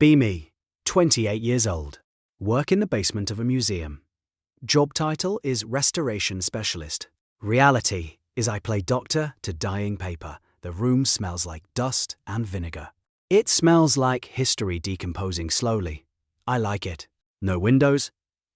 Be me, 28 years old. Work in the basement of a museum. Job title is Restoration Specialist. Reality is I play doctor to dyeing paper. The room smells like dust and vinegar. It smells like history decomposing slowly. I like it. No windows,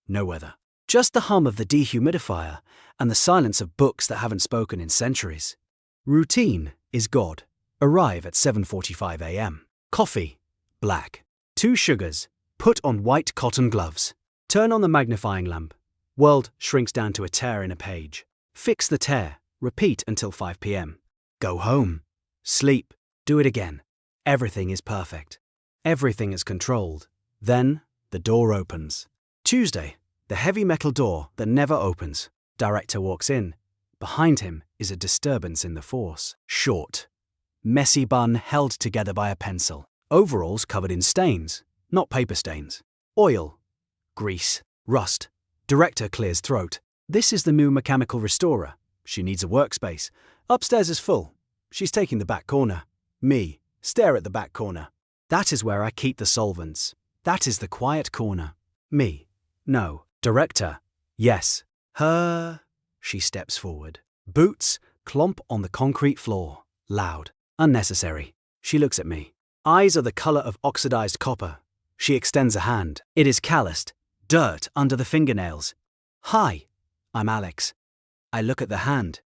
no weather. Just the hum of the dehumidifier and the silence of books that haven't spoken in centuries. Routine is God. Arrive at 7:45 a.m. Coffee, black. 2 sugars. Put on white cotton gloves. Turn on the magnifying lamp. World shrinks down to a tear in a page. Fix the tear. Repeat until 5 p.m. Go home. Sleep. Do it again. Everything is perfect. Everything is controlled. Then, the door opens. Tuesday, the heavy metal door that never opens. Director walks in. Behind him is a disturbance in the force. Short. Messy bun held together by a pencil. Overalls covered in stains, not paper stains. Oil. Grease. Rust. Director clears throat. This is the new mechanical restorer. She needs a workspace. Upstairs is full. She's taking the back corner. Me. Stare at the back corner. That is where I keep the solvents. That is the quiet corner. Me. No. Director. Yes. Her. She steps forward. Boots clomp on the concrete floor. Loud. Unnecessary. She looks at me. Eyes are the color of oxidized copper. She extends a hand. It is calloused. Dirt under the fingernails. Hi. I'm Alex. I look at the hand.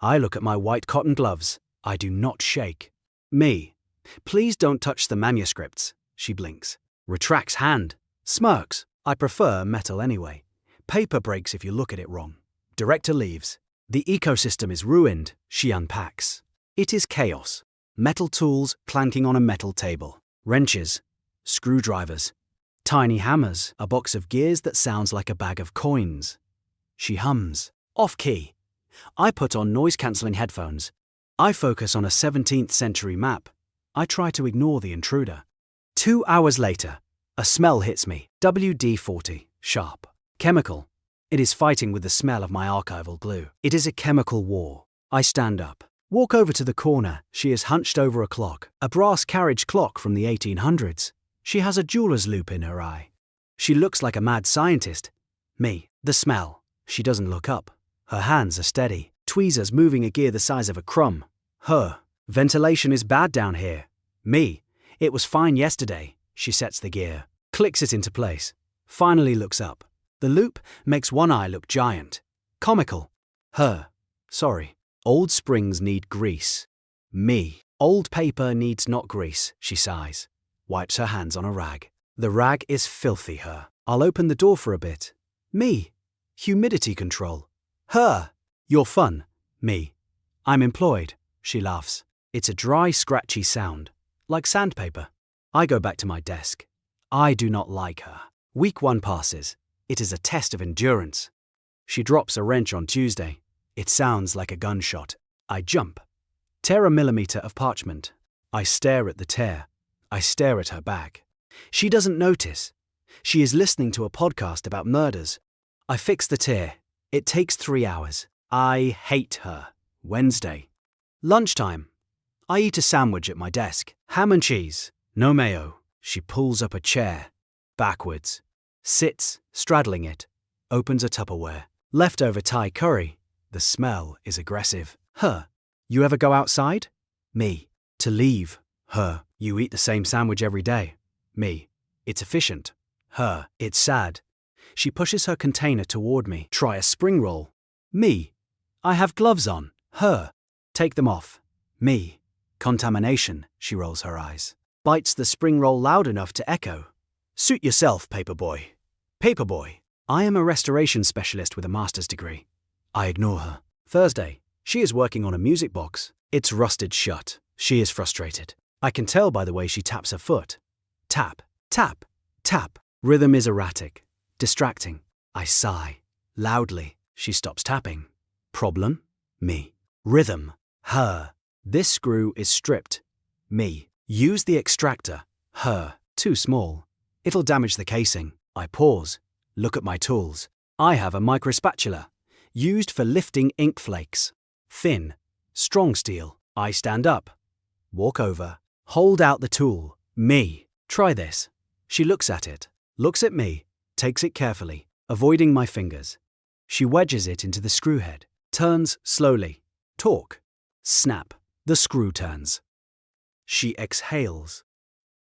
I look at my white cotton gloves. I do not shake. Me. Please don't touch the manuscripts. She blinks. Retracts hand. Smirks. I prefer metal anyway. Paper breaks if you look at it wrong. Director leaves. The ecosystem is ruined. She unpacks. It is chaos. Metal tools clanking on a metal table. Wrenches. Screwdrivers. Tiny hammers. A box of gears that sounds like a bag of coins. She hums. Off key. I put on noise-cancelling headphones. I focus on a 17th century map. I try to ignore the intruder. 2 hours later, a smell hits me. WD-40. Sharp. Chemical. It is fighting with the smell of my archival glue. It is a chemical war. I stand up. Walk over to the corner. She is hunched over a clock. A brass carriage clock from the 1800s. She has a jeweler's loop in her eye. She looks like a mad scientist. Me. The smell. She doesn't look up. Her hands are steady. Tweezers moving a gear the size of a crumb. Her. Ventilation is bad down here. Me. It was fine yesterday. She sets the gear. Clicks it into place. Finally looks up. The loop makes one eye look giant. Comical. Her. Sorry. Old springs need grease. Me. Old paper needs not grease, she sighs. Wipes her hands on a rag. The rag is filthy, her. I'll open the door for a bit. Me. Humidity control. Her. You're fun. Me. I'm employed. She laughs. It's a dry, scratchy sound. Like sandpaper. I go back to my desk. I do not like her. Week 1 passes. It is a test of endurance. She drops a wrench on Tuesday. It sounds like a gunshot. I jump. Tear a millimeter of parchment. I stare at the tear. I stare at her back. She doesn't notice. She is listening to a podcast about murders. I fix the tear. It takes 3 hours. I hate her. Wednesday. Lunchtime. I eat a sandwich at my desk. Ham and cheese. No mayo. She pulls up a chair. Backwards. Sits, straddling it. Opens a Tupperware. Leftover Thai curry. The smell is aggressive. Her. You ever go outside? Me. To leave. Her. You eat the same sandwich every day. Me. It's efficient. Her. It's sad. She pushes her container toward me. Try a spring roll. Me. I have gloves on. Her. Take them off. Me. Contamination. She rolls her eyes. Bites the spring roll loud enough to echo. Suit yourself, paperboy. Paperboy. I am a restoration specialist with a master's degree. I ignore her. Thursday. She is working on a music box. It's rusted shut. She is frustrated. I can tell by the way she taps her foot. Tap, tap, tap. Rhythm is erratic. Distracting. I sigh. Loudly. She stops tapping. Problem? Me. Rhythm. Her. This screw is stripped. Me. Use the extractor. Her. Too small. It'll damage the casing. I pause. Look at my tools. I have a microspatula. Used for lifting ink flakes. Thin. Strong steel. I stand up. Walk over. Hold out the tool. Me. Try this. She looks at it, looks at me, takes it carefully, avoiding my fingers. She wedges it into the screw head, turns slowly. Torque. Snap. The screw turns. She exhales.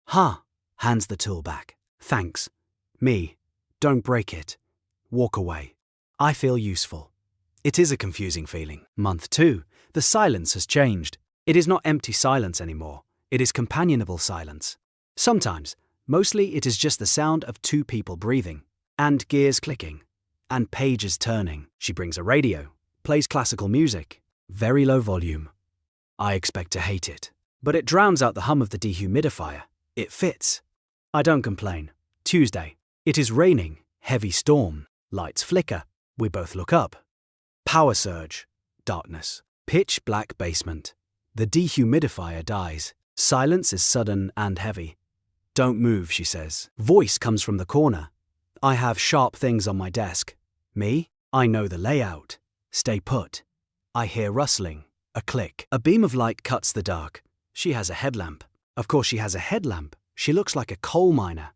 Ha! Hands the tool back. Thanks. Me. Don't break it. Walk away. I feel useful. It is a confusing feeling. Month 2. The silence has changed. It is not empty silence anymore. It is companionable silence. Sometimes, mostly it is just the sound of two people breathing, and gears clicking, and pages turning. She brings a radio, plays classical music, very low volume. I expect to hate it, but it drowns out the hum of the dehumidifier. It fits. I don't complain. Tuesday. It is raining, heavy storm, lights flicker. We both look up. Power surge, darkness, pitch black basement. The dehumidifier dies. Silence is sudden and heavy. Don't move, she says. Voice comes from the corner. I have sharp things on my desk. Me? I know the layout. Stay put. I hear rustling, a click. A beam of light cuts the dark. She has a headlamp. Of course she has a headlamp. She looks like a coal miner.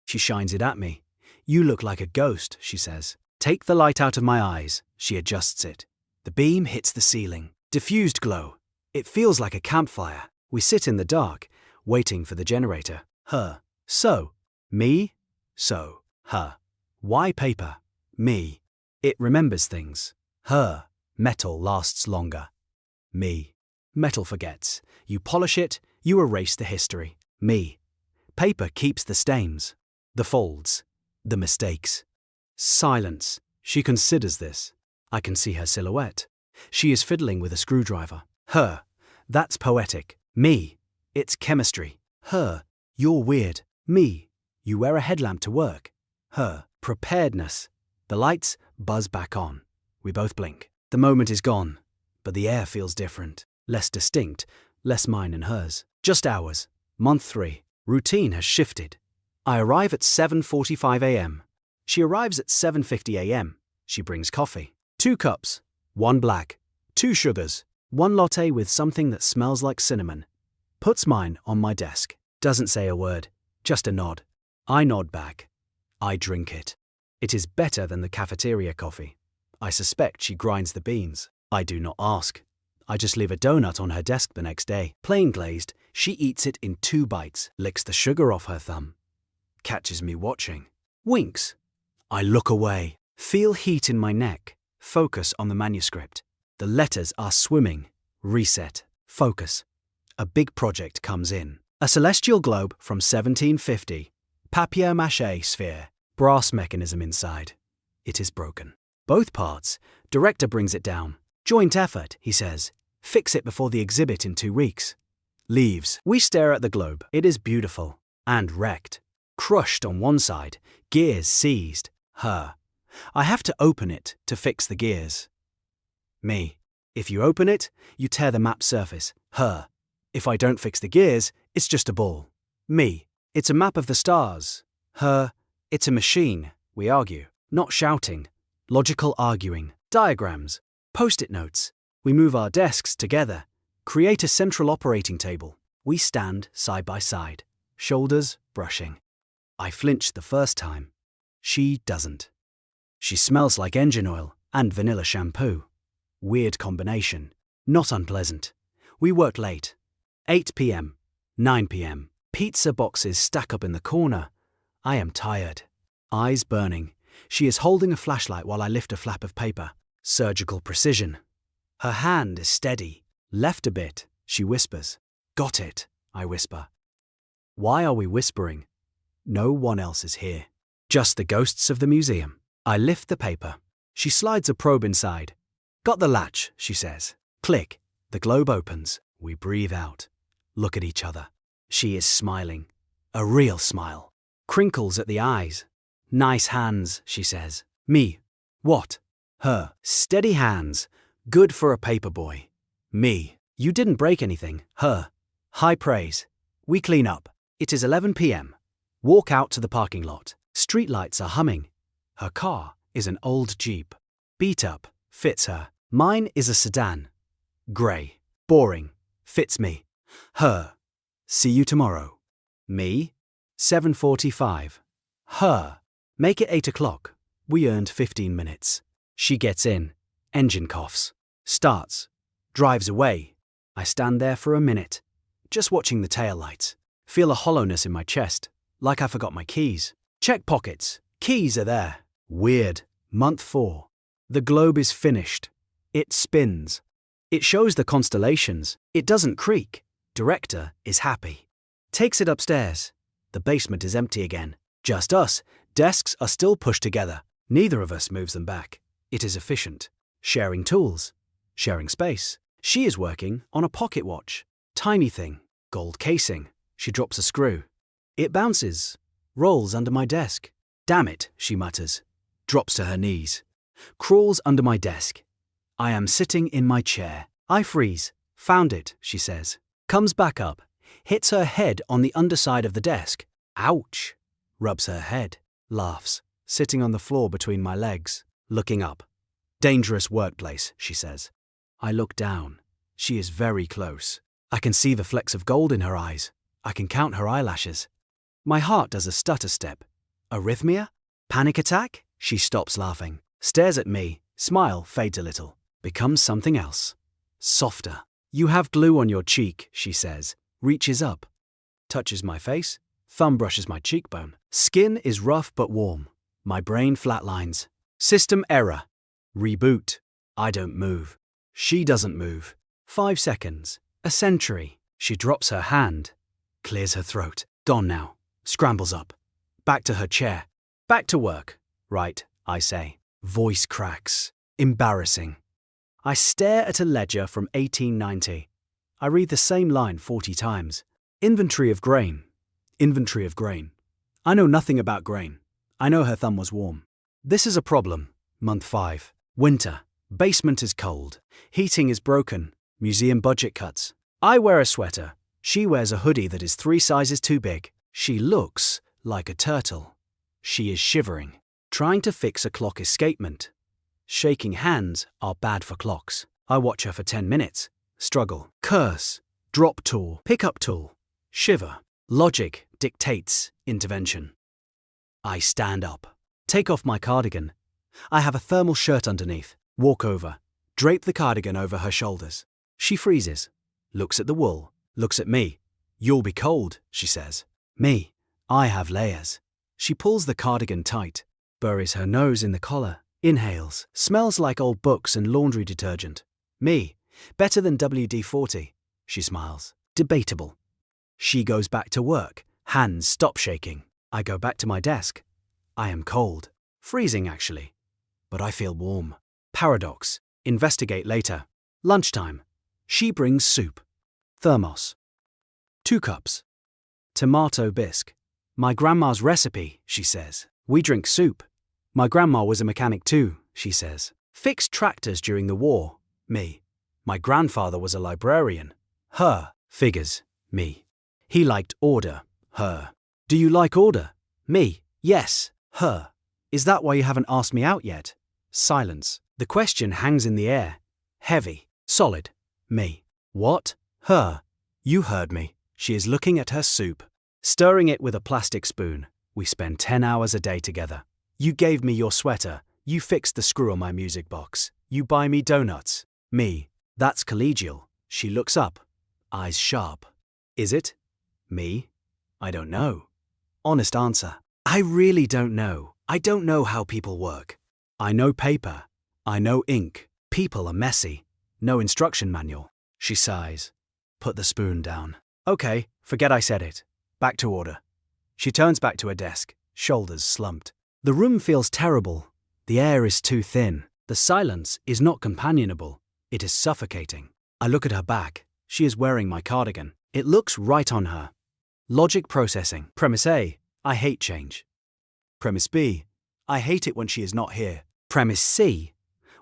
She shines it at me. You look like a ghost, she says. Take the light out of my eyes. She adjusts it. The beam hits the ceiling. Diffused glow. It feels like a campfire. We sit in the dark, waiting for the generator. Her. So. Me. So. Her. Why paper? Me. It remembers things. Her. Metal lasts longer. Me. Metal forgets. You polish it, you erase the history. Me. Paper keeps the stains, the folds, the mistakes. Silence. She considers this. I can see her silhouette. She is fiddling with a screwdriver. Her. That's poetic. Me. It's chemistry. Her. You're weird. Me. You wear a headlamp to work. Her. Preparedness. The lights buzz back on. We both blink. The moment is gone, but the air feels different. Less distinct, less mine and hers. Just ours. Month 3. Routine has shifted. I arrive at 7:45 a.m. She arrives at 7:50 a.m. She brings coffee. 2 cups. 1 black. 2 sugars. 1 latte with something that smells like cinnamon. Puts mine on my desk. Doesn't say a word. Just a nod. I nod back. I drink it. It is better than the cafeteria coffee. I suspect she grinds the beans. I do not ask. I just leave a donut on her desk the next day. Plain glazed, she eats it in 2 bites, licks the sugar off her thumb. Catches me watching. Winks. I look away. Feel heat in my neck. Focus on the manuscript. The letters are swimming. Reset. Focus. A big project comes in. A celestial globe from 1750. Papier-mâché sphere. Brass mechanism inside. It is broken. Both parts. Director brings it down. Joint effort, he says. Fix it before the exhibit in 2 weeks. Leaves. We stare at the globe. It is beautiful. And wrecked. Crushed on one side. Gears seized. Her. I have to open it to fix the gears. Me. If you open it, you tear the map surface. Her. If I don't fix the gears, it's just a ball. Me. It's a map of the stars. Her. It's a machine. We argue. Not shouting. Logical arguing. Diagrams. Post-it notes. We move our desks together. Create a central operating table. We stand side by side. Shoulders brushing. I flinched the first time. She doesn't. She smells like engine oil and vanilla shampoo. Weird combination. Not unpleasant. We work late. 8 p.m. 9 p.m. Pizza boxes stack up in the corner. I am tired. Eyes burning. She is holding a flashlight while I lift a flap of paper. Surgical precision. Her hand is steady. Left a bit, she whispers. Got it, I whisper. Why are we whispering? No one else is here. Just the ghosts of the museum. I lift the paper. She slides a probe inside. Got the latch, she says. Click. The globe opens. We breathe out. Look at each other. She is smiling. A real smile. Crinkles at the eyes. Nice hands, she says. Me. What? Her. Steady hands. Good for a paperboy. Me. You didn't break anything. Her. High praise. We clean up. It is 11 p.m. Walk out to the parking lot. Streetlights are humming. Her car is an old Jeep. Beat up. Fits her. Mine is a sedan. Grey. Boring. Fits me. Her. See you tomorrow. Me. 7:45. Her. Make it 8 o'clock. We earned 15 minutes. She gets in. Engine coughs. Starts. Drives away. I stand there for a minute, just watching the taillights. Feel a hollowness in my chest, like I forgot my keys. Check pockets. Keys are there. Weird. Month 4. The globe is finished. It spins. It shows the constellations. It doesn't creak. Director is happy. Takes it upstairs. The basement is empty again. Just us. Desks are still pushed together. Neither of us moves them back. It is efficient. Sharing tools. Sharing space. She is working on a pocket watch. Tiny thing. Gold casing. She drops a screw. It bounces. Rolls under my desk. Damn it, she mutters. Drops to her knees. Crawls under my desk. I am sitting in my chair. I freeze. Found it, she says. Comes back up. Hits her head on the underside of the desk. Ouch. Rubs her head. Laughs. Sitting on the floor between my legs. Looking up. Dangerous workplace, she says. I look down. She is very close. I can see the flecks of gold in her eyes. I can count her eyelashes. My heart does a stutter step. Arrhythmia? Panic attack? She stops laughing. Stares at me. Smile fades a little. Becomes something else. Softer. You have glue on your cheek, she says. Reaches up. Touches my face. Thumb brushes my cheekbone. Skin is rough but warm. My brain flatlines. System error. Reboot. I don't move. She doesn't move. 5 seconds. A century. She drops her hand. Clears her throat. Gone now. Scrambles up. Back to her chair. Back to work. Right, I say. Voice cracks. Embarrassing. I stare at a ledger from 1890. I read the same line 40 times. Inventory of grain. Inventory of grain. I know nothing about grain. I know her thumb was warm. This is a problem. Month 5. Winter. Basement is cold. Heating is broken. Museum budget cuts. I wear a sweater. She wears a hoodie that is 3 sizes too big. She looks like a turtle. She is shivering. Trying to fix a clock escapement. Shaking hands are bad for clocks. I watch her for 10 minutes. Struggle. Curse. Drop tool. Pickup tool. Shiver. Logic dictates intervention. I stand up. Take off my cardigan. I have a thermal shirt underneath. Walk over. Drape the cardigan over her shoulders. She freezes. Looks at the wool. Looks at me. You'll be cold, she says. Me. I have layers. She pulls the cardigan tight. Buries her nose in the collar. Inhales. Smells like old books and laundry detergent. Me. Better than WD-40. She smiles. Debatable. She goes back to work. Hands stop shaking. I go back to my desk. I am cold. Freezing, actually. But I feel warm. Paradox. Investigate later. Lunchtime. She brings soup. Thermos. 2 cups. Tomato bisque. My grandma's recipe, she says. We drink soup. My grandma was a mechanic too, she says. Fixed tractors during the war. Me. My grandfather was a librarian. Her. Figures. Me. He liked order. Her. Do you like order? Me. Yes. Her. Is that why you haven't asked me out yet? Silence. The question hangs in the air. Heavy. Solid. Me. What? Her. You heard me. She is looking at her soup. Stirring it with a plastic spoon. We spend 10 hours a day together. You gave me your sweater. You fixed the screw on my music box. You buy me donuts. Me. That's collegial. She looks up. Eyes sharp. Is it? Me? I don't know. Honest answer. I really don't know. I don't know how people work. I know paper. I know ink. People are messy. No instruction manual. She sighs. Put the spoon down. Okay, forget I said it. Back to order. She turns back to her desk, shoulders slumped. The room feels terrible. The air is too thin. The silence is not companionable. It is suffocating. I look at her back. She is wearing my cardigan. It looks right on her. Logic processing. Premise A. I hate change. Premise B. I hate it when she is not here. Premise C.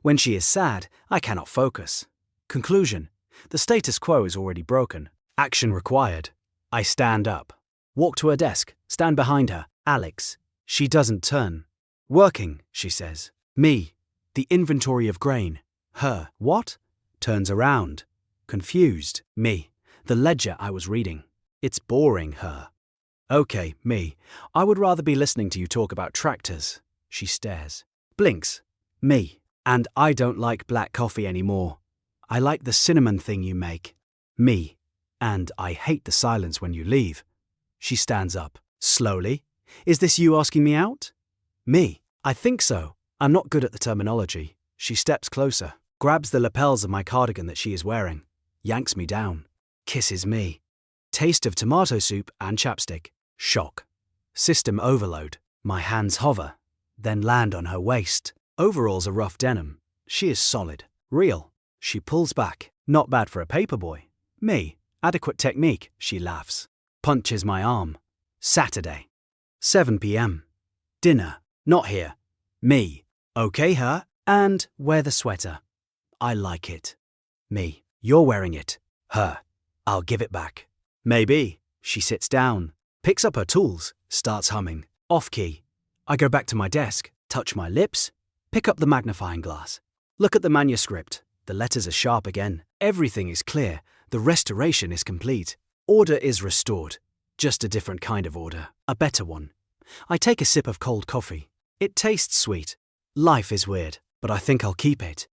When she is sad, I cannot focus. Conclusion. The status quo is already broken. Action required. I stand up. Walk to her desk. Stand behind her. Alex. She doesn't turn. Working, she says. Me. The inventory of grain. Her. What? Turns around. Confused. Me. The ledger I was reading. It's boring, her. Okay, me. I would rather be listening to you talk about tractors. She stares. Blinks. Me. And I don't like black coffee anymore. I like the cinnamon thing you make. Me. And I hate the silence when you leave. She stands up. Slowly. Is this you asking me out? Me. I think so. I'm not good at the terminology. She steps closer, grabs the lapels of my cardigan that she is wearing, yanks me down, kisses me. Taste of tomato soup and chapstick. Shock. System overload. My hands hover, then land on her waist. Overalls are rough denim. She is solid. Real. She pulls back. Not bad for a paperboy. Me. Adequate technique. She laughs. Punches my arm. Saturday. 7 p.m. Dinner. Not here. Me. Okay, her. And wear the sweater. I like it. Me. You're wearing it. Her. I'll give it back. Maybe. She sits down, picks up her tools, starts humming. Off key. I go back to my desk, touch my lips, pick up the magnifying glass. Look at the manuscript. The letters are sharp again. Everything is clear. The restoration is complete. Order is restored. Just a different kind of order. A better one. I take a sip of cold coffee. It tastes sweet. Life is weird, but I think I'll keep it.